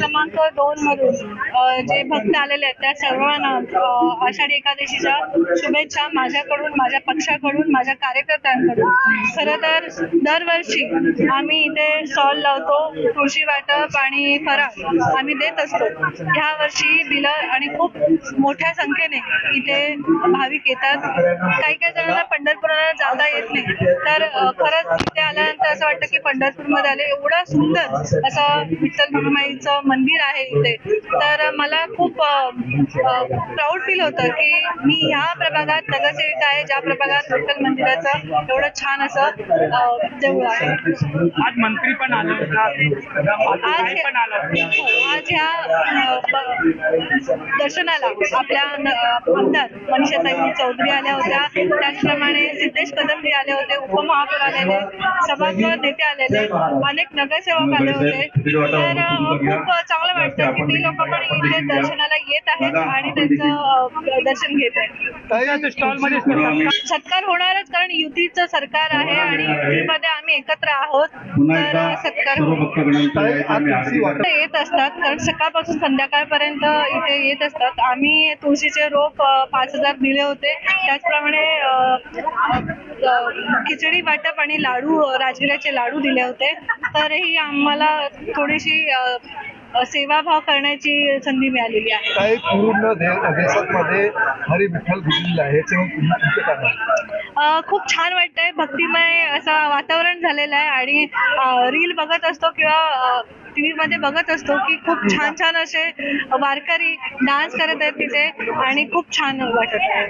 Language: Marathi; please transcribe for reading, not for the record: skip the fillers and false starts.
क्रमांक 2 मधून जे भक्त आलेले आहेत त्या सर्वांना आषाढी एकादशीच्या शुभेच्छा माझ्याकडून, माझ्या पक्षाकडून, माझ्या कार्यकर्त्यांकडून. खरं तर दरवर्षी आम्ही इथे स्टॉल लावतो, तुळशी वाटप आणि फराळ आम्ही देत असतो. ह्या वर्षी दिलं आणि खूप मोठ्या संख्येने इथे भाविक येतात. काही जणांना पंढरपूरला जाता येत नाही, तर खरंच इथे आल्यानंतर असं वाटतं की पंढरपूरमध्ये आले. एवढं सुंदर असं विठ्ठल रखुमाईचं मंदिर आहे इथे. तर मला खूप प्राऊड फील होतं की मी ह्या प्रभागात नगरसेविका आहे, ज्या प्रभागात विठ्ठल मंदिराचं एवढं छान असं देऊळ आहे. आज मंत्री पण आले, आज ह्या दर्शनाला आपल्या आमदार मनीषाताई चौधरी आल्या होत्या, त्याचप्रमाणे सिद्धेश कदम आले होते, उपमहापौर आलेले, सभागृह नेते आलेले, अनेक नगरसेवक आले होते. तर खूप चांगलं वाटतं की ती लोक पण इथे दर्शनाला येत आहेत आणि त्यांचं दर्शन घेत आहेत. सत्कार होणारच, कारण युतीचं सरकार आहे आणि युतीमध्ये आम्ही एकत्र आहोत. तर सत्कार येत असतात, कारण सकाळपासून संध्याकाळपर्यंत इथे येत असतात. आम्ही तुळशीचे रोप 5,000 दिले होते. त्याचप्रमाणे खिचडी वाटप आणि लाडू, राजगिऱ्याचे लाडू दिले होते. तर ही आम्हाला थोडीशी सेवाभाव करण्याची संधी मिळालेली आहे. काही पूर्ण देशामध्ये हरी विठ्ठल गुरुजी आहे, खूप छान वाटतंय. भक्तिमय असं वातावरण झालेलं आहे आणि रील बघत असतो किंवा टीव्ही मध्ये बघत असतो की खूप छान छान असे वारकरी डान्स करत आहेत तिथे आणि खूप छान वाटत आहे.